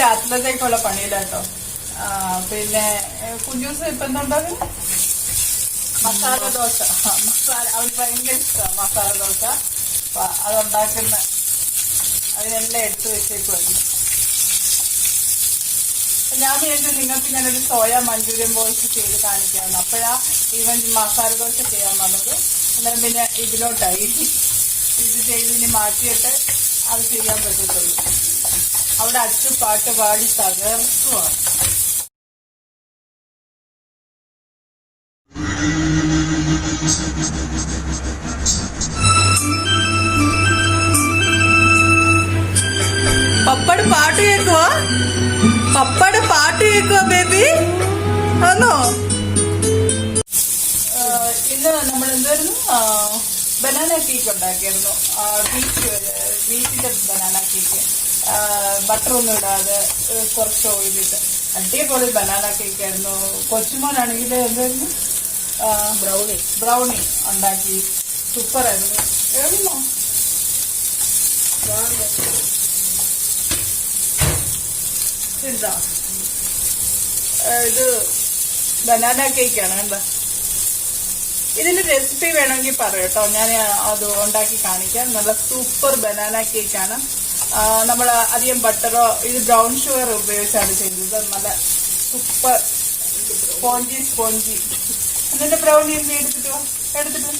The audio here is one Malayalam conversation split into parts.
രാത്രിയിലേക്കുള്ള പണിയിലാട്ടോ. പിന്നെ കുഞ്ഞൂസ് ഇപ്പം എന്തുണ്ടാകും? മസാല ദോശ. അവന് ഭയങ്കര ഇഷ്ടമാണ് മസാല ദോശ. അപ്പം അതുണ്ടാക്കുന്ന അതിനെല്ലാം എടുത്തു വെച്ചേക്കുമായിരുന്നു. ഞാൻ വിചാരിച്ചു നിങ്ങൾക്ക് ഞാനൊരു സോയ മഞ്ചൂരിയൻ ബോൾസ് ചെയ്ത് കാണിക്കാമെന്ന്. അപ്പോഴാ ഈവൻ മസാല ദോശ ചെയ്യാൻ വന്നത്. അന്നേരം പിന്നെ ഇതിലോട്ടായി ഇത് ചെയ്ത് ഇനി മാറ്റിയിട്ട് അത് ചെയ്യാൻ പറ്റത്തുള്ളൂ. അവിടെ അച്ചു പാട്ട് പാടി തകർത്തുവാണ്. പപ്പട് പാട്ട് കേൾക്കുവാ? പപ്പട് പാട്ട് കേൾക്കുവാ ബേബി? ആണോ? ഇന്ന് നമ്മൾ എന്തായിരുന്നു ബനാന കേക്ക് ഉണ്ടാക്കിയായിരുന്നു. വീട്ടിന്റെ ബനാന കേക്ക്, ബട്ടറൊന്നും ഇടാതെ കുറച്ച് ഓയിലിട്ട് അടിപൊളി ബനാന കേക്ക് ആയിരുന്നു. കൊച്ചുമോനാണെങ്കിൽ എന്തായിരുന്നു ബ്രൗണി ഉണ്ടാക്കി. സൂപ്പറായിരുന്നു. എഴുതുന്നോ? ഇത് ബനാന കേക്കാണ്. എന്താ ഇതിന്റെ റെസിപ്പി വേണമെങ്കിൽ പറയട്ടോ, ഞാൻ അത് ഉണ്ടാക്കി കാണിക്കാം. നല്ല സൂപ്പർ ബനാന കേക്കാണ്. നമ്മൾ അധികം ബട്ടറോ ഇത് ബ്രൗൺ ഷുഗർ ഉപയോഗിച്ചാണ് ചെയ്തത്. നല്ല സൂപ്പർ സ്പോഞ്ചി. എന്നിട്ട് ബ്രൗണി എന്ത് എടുത്തിട്ട്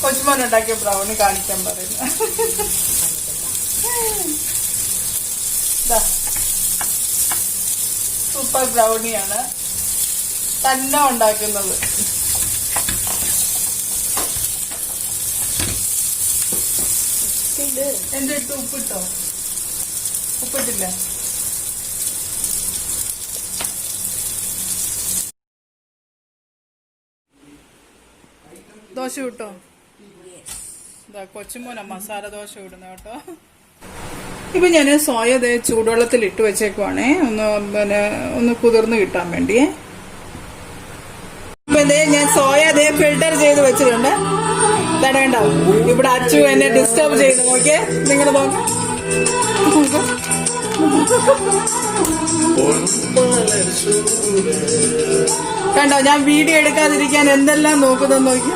കൊച്ചുമോൻ ഉണ്ടാക്കിയ ബ്രൗണി കാണിക്കാൻ പറയുന്നു. സൂപ്പർ ബ്രൗണിയാണ് തന്നെ ഉണ്ടാക്കുന്നത്. എന്തിട്ട് ഉപ്പിട്ടോ? ഉപ്പിട്ടില്ല. ദോശ കിട്ടോ? കൊച്ചുമോന മസാല ദോശ ഇടുന്ന കേട്ടോ. ഇപ്പൊ ഞാൻ സോയ ചൂടുവെള്ളത്തിൽ ഇട്ട് വെച്ചേക്കുവാണേ, ഒന്ന് കുതിർന്ന് കിട്ടാൻ വേണ്ടിയേ. അപ്പൊ ഞാൻ സോയ ഫിൽട്ടർ ചെയ്ത് വെച്ചിട്ടുണ്ട്. തടയണ്ട, ഇവിടെ അച്ചു എന്നെ ഡിസ്റ്റർബ് ചെയ്ത് നോക്കിയേ. നിങ്ങൾ നോക്കി കണ്ടോ, ഞാൻ വീഡിയോ എടുക്കാതിരിക്കാൻ എന്തെല്ലാം നോക്കുന്നതെന്ന് നോക്കി.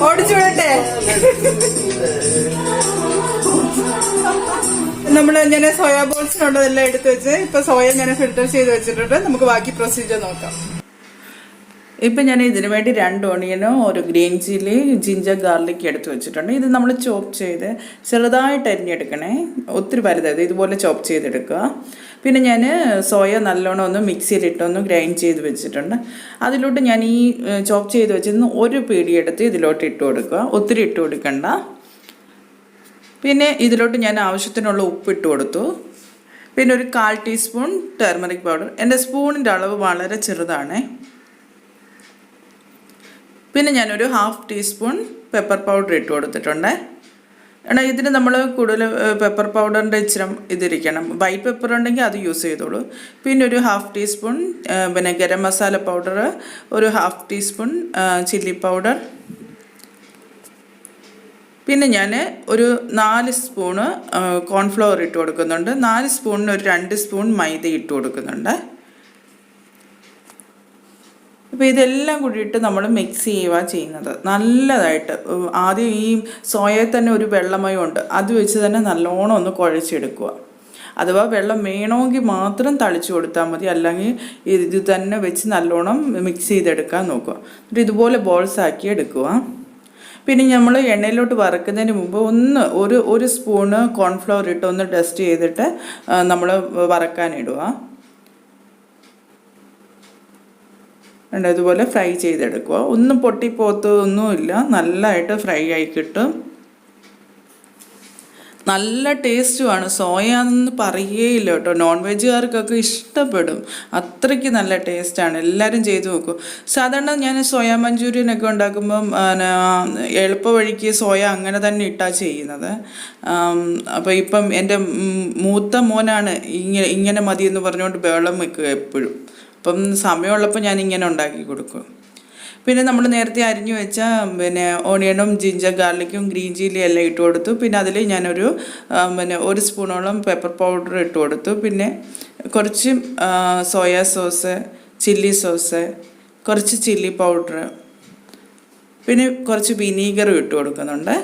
ഓടിച്ചു വിടട്ടെ. നമ്മള് ഞാൻ സോയാ ബോൾസിനുള്ളതെല്ലാം എടുത്ത് വെച്ച് ഇപ്പൊ സോയ ഞാൻ ഫിൽട്ടർ ചെയ്ത് വെച്ചിട്ടുണ്ട്. നമുക്ക് ബാക്കി പ്രൊസീജിയർ നോക്കാം. ഇപ്പം ഞാൻ ഇതിനു വേണ്ടി 2 ഓണിയനും ഒരു ഗ്രീൻ ചില്ലി, ജിഞ്ചർ ഗാർലിക് എടുത്ത് വെച്ചിട്ടുണ്ട്. ഇത് നമ്മൾ ചോപ്പ് ചെയ്ത് ചെറുതായിട്ട് അരിഞ്ഞെടുക്കണേ, ഒത്തിരി വലുതായത് ഇതുപോലെ ചോപ്പ് ചെയ്തെടുക്കുക. പിന്നെ ഞാൻ സോയ നല്ലോണം ഒന്ന് മിക്സിയിലിട്ടൊന്ന് ഗ്രൈൻഡ് ചെയ്ത് വെച്ചിട്ടുണ്ട്. അതിലോട്ട് ഞാൻ ഈ ചോപ്പ് ചെയ്ത് വെച്ചിരുന്ന ഒരു പിടിയെടുത്ത് ഇതിലോട്ട് ഇട്ട് കൊടുക്കുക. ഒത്തിരി ഇട്ട് കൊടുക്കണ്ട. പിന്നെ ഇതിലോട്ട് ഞാൻ ആവശ്യത്തിനുള്ള ഉപ്പിട്ട് കൊടുത്തു. പിന്നെ ഒരു 1/4 ടീസ്പൂൺ ടർമറിക് പൗഡർ. എൻ്റെ സ്പൂണിൻ്റെ അളവ് വളരെ ചെറുതാണേ. പിന്നെ ഞാനൊരു 1/2 ടീസ്പൂൺ പെപ്പർ പൗഡർ ഇട്ട് കൊടുത്തിട്ടുണ്ട്. എന്നാൽ ഇതിന് നമ്മൾ കൂടുതൽ പെപ്പർ പൗഡറിൻ്റെ ഇച്ചിരി ഇതിരിക്കണം. വൈറ്റ് പെപ്പർ ഉണ്ടെങ്കിൽ അത് യൂസ് ചെയ്തോളൂ. പിന്നെ ഒരു 1/2 ടീസ്പൂൺ പിന്നെ ഗരം മസാല പൗഡർ, ഒരു 1/2 ടീസ്പൂൺ ചില്ലി പൗഡർ. പിന്നെ ഞാൻ ഒരു 4 സ്പൂണ് കോൺഫ്ലവർ ഇട്ട് കൊടുക്കുന്നുണ്ട്. 4 സ്പൂണിന് ഒരു 2 സ്പൂൺ മൈദ ഇട്ട് കൊടുക്കുന്നുണ്ട്. അപ്പോൾ ഇതെല്ലാം കൂടിയിട്ട് നമ്മൾ മിക്സ് ചെയ്യുക ചെയ്യുന്നത് നല്ലതായിട്ട്. ആദ്യം ഈ സോയയിൽ തന്നെ ഒരു വെള്ളമയമുണ്ട്, അത് വെച്ച് തന്നെ നല്ലോണം ഒന്ന് കുഴച്ചെടുക്കുക. അഥവാ വെള്ളം വേണമെങ്കിൽ മാത്രം തളിച്ചു കൊടുത്താൽ മതി, അല്ലെങ്കിൽ ഇത് തന്നെ വെച്ച് നല്ലോണം മിക്സ് ചെയ്തെടുക്കാൻ നോക്കുക. എന്നിട്ട് ഇതുപോലെ ബോൾസ് ആക്കി എടുക്കുക. പിന്നെ നമ്മൾ എണ്ണയിലോട്ട് വറക്കുന്നതിന് മുമ്പ് ഒരു സ്പൂണ് കോൺഫ്ലവർ ഇട്ട് ഒന്ന് ഡസ്റ്റ് ചെയ്തിട്ട് നമ്മൾ വറക്കാനിടുക. ഇതുപോലെ ഫ്രൈ ചെയ്തെടുക്കുക. ഒന്നും പൊട്ടിപ്പോത്തൊന്നുമില്ല, നല്ലതായിട്ട് ഫ്രൈ ആയി കിട്ടും. നല്ല ടേസ്റ്റുമാണ്. സോയാന്ന് പറയുകയില്ല കേട്ടോ. നോൺ വെജുകാർക്കൊക്കെ ഇഷ്ടപ്പെടും. അത്രയ്ക്ക് നല്ല ടേസ്റ്റാണ്. എല്ലാവരും ചെയ്ത് നോക്കും. സാധാരണ ഞാൻ സോയ മഞ്ചൂരിയനൊക്കെ ഉണ്ടാക്കുമ്പം എളുപ്പ വഴിക്ക് സോയ അങ്ങനെ തന്നെ ഇട്ടാ ചെയ്യുന്നത്. അപ്പോൾ ഇപ്പം എൻ്റെ മൂത്ത മോനാണ് ഇങ്ങനെ മതിയെന്ന് പറഞ്ഞുകൊണ്ട് ബഹളം വെക്കുക എപ്പോഴും. അപ്പം സമയമുള്ളപ്പോൾ ഞാൻ ഇങ്ങനെ ഉണ്ടാക്കി കൊടുക്കും. പിന്നെ നമ്മൾ നേരത്തെ അരിഞ്ഞു വെച്ച ഓണിയനും ജിഞ്ചർ ഗാർലിക്കും ഗ്രീൻ ചില്ലി എല്ലാം ഇട്ട് കൊടുത്തു. പിന്നെ അതിൽ ഞാനൊരു 1 സ്പൂണോളം പെപ്പർ പൗഡർ ഇട്ട് കൊടുത്തു. പിന്നെ കുറച്ച് സോയാ സോസ്, ചില്ലി സോസ്, കുറച്ച് ചില്ലി പൗഡർ, പിന്നെ കുറച്ച് വിനീഗറും ഇട്ട് കൊടുക്കുന്നുണ്ട്.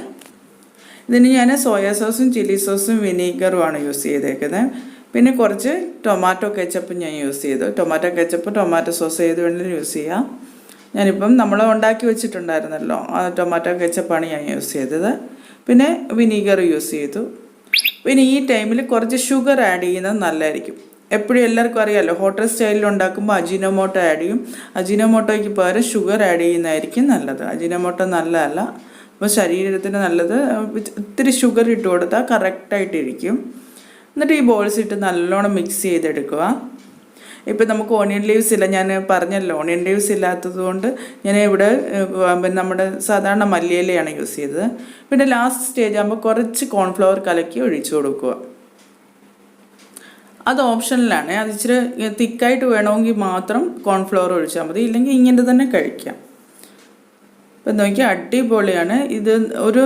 ഇതിന് ഞാൻ സോയാ സോസും ചില്ലി സോസും വിനീഗറുമാണ് യൂസ് ചെയ്തേക്കുന്നത്. പിന്നെ കുറച്ച് ടൊമാറ്റോ കെച്ചപ്പ് ഞാൻ യൂസ് ചെയ്തു. ടൊമാറ്റോ കെച്ചപ്പ് ടൊമാറ്റോ സോസ് ഏത് വേണമെങ്കിലും യൂസ് ചെയ്യാം. ഞാനിപ്പം നമ്മൾ ഉണ്ടാക്കി വെച്ചിട്ടുണ്ടായിരുന്നല്ലോ, ആ ടൊമാറ്റോ കെച്ചപ്പാണ് ഞാൻ യൂസ് ചെയ്തത്. പിന്നെ വിനീഗർ യൂസ് ചെയ്തു. പിന്നെ ഈ ടൈമിൽ കുറച്ച് ഷുഗർ ആഡ് ചെയ്യുന്നത് നല്ലതായിരിക്കും. എപ്പോഴും എല്ലാവർക്കും അറിയാമല്ലോ, ഹോട്ടൽ സ്റ്റൈലിൽ ഉണ്ടാക്കുമ്പോൾ അജിനോമോട്ടോ ആഡ് ചെയ്യും. അജിനോമോട്ടോയ്ക്ക് പകരം ഷുഗർ ആഡ് ചെയ്യുന്നതായിരിക്കും നല്ലത്. അജിനോമോട്ടോ നല്ലതല്ല. അപ്പോൾ ശരീരത്തിന് നല്ലത് ഇത്തിരി ഷുഗർ ഇട്ട് കൊടുത്താൽ കറക്റ്റായിട്ടിരിക്കും. എന്നിട്ട് ഈ ബോൾസ് ഇട്ട് നല്ലോണം മിക്സ് ചെയ്തെടുക്കുക. ഇപ്പം നമുക്ക് ഓണിയൻ ലീവ്സ് ഇല്ല, ഞാൻ പറഞ്ഞല്ലോ ഓണിയൻ ലീവ്സ് ഇല്ലാത്തത് കൊണ്ട് ഞാൻ ഇവിടെ നമ്മുടെ സാധാരണ മല്ലിയിലയാണ് യൂസ് ചെയ്തത്. പിന്നെ ലാസ്റ്റ് സ്റ്റേജ് ആകുമ്പോൾ കുറച്ച് കോൺഫ്ലവർ കലക്കി ഒഴിച്ചു കൊടുക്കുക. അത് ഓപ്ഷനിലാണ്. അത് ഇച്ചിരി തിക്കായിട്ട് വേണമെങ്കിൽ മാത്രം കോൺഫ്ലവർ ഒഴിച്ചാൽ മതി, ഇല്ലെങ്കിൽ ഇങ്ങനെ തന്നെ കഴിക്കാം. ഇപ്പം നോക്കിയാൽ അടിപൊളിയാണ്. ഇത് ഒരു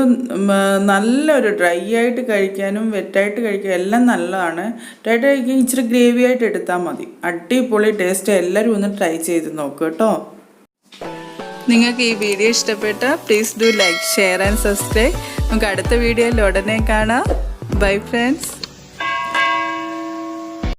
നല്ലൊരു ഡ്രൈ ആയിട്ട് കഴിക്കാനും വെറ്റായിട്ട് കഴിക്കാനും എല്ലാം നല്ലതാണ്. ഡ്രൈ ആയിട്ട് കഴിക്കാൻ ഇച്ചിരി ഗ്രേവി ആയിട്ട് എടുത്താൽ മതി. അടിപൊളി ടേസ്റ്റ്. എല്ലാവരും ഒന്ന് ട്രൈ ചെയ്ത് നോക്കുക കേട്ടോ. നിങ്ങൾക്ക് ഈ വീഡിയോ ഇഷ്ടപ്പെട്ട please do like, share and subscribe. നമുക്ക് അടുത്ത വീഡിയോയിൽ ഉടനെ കാണാം. Bye friends.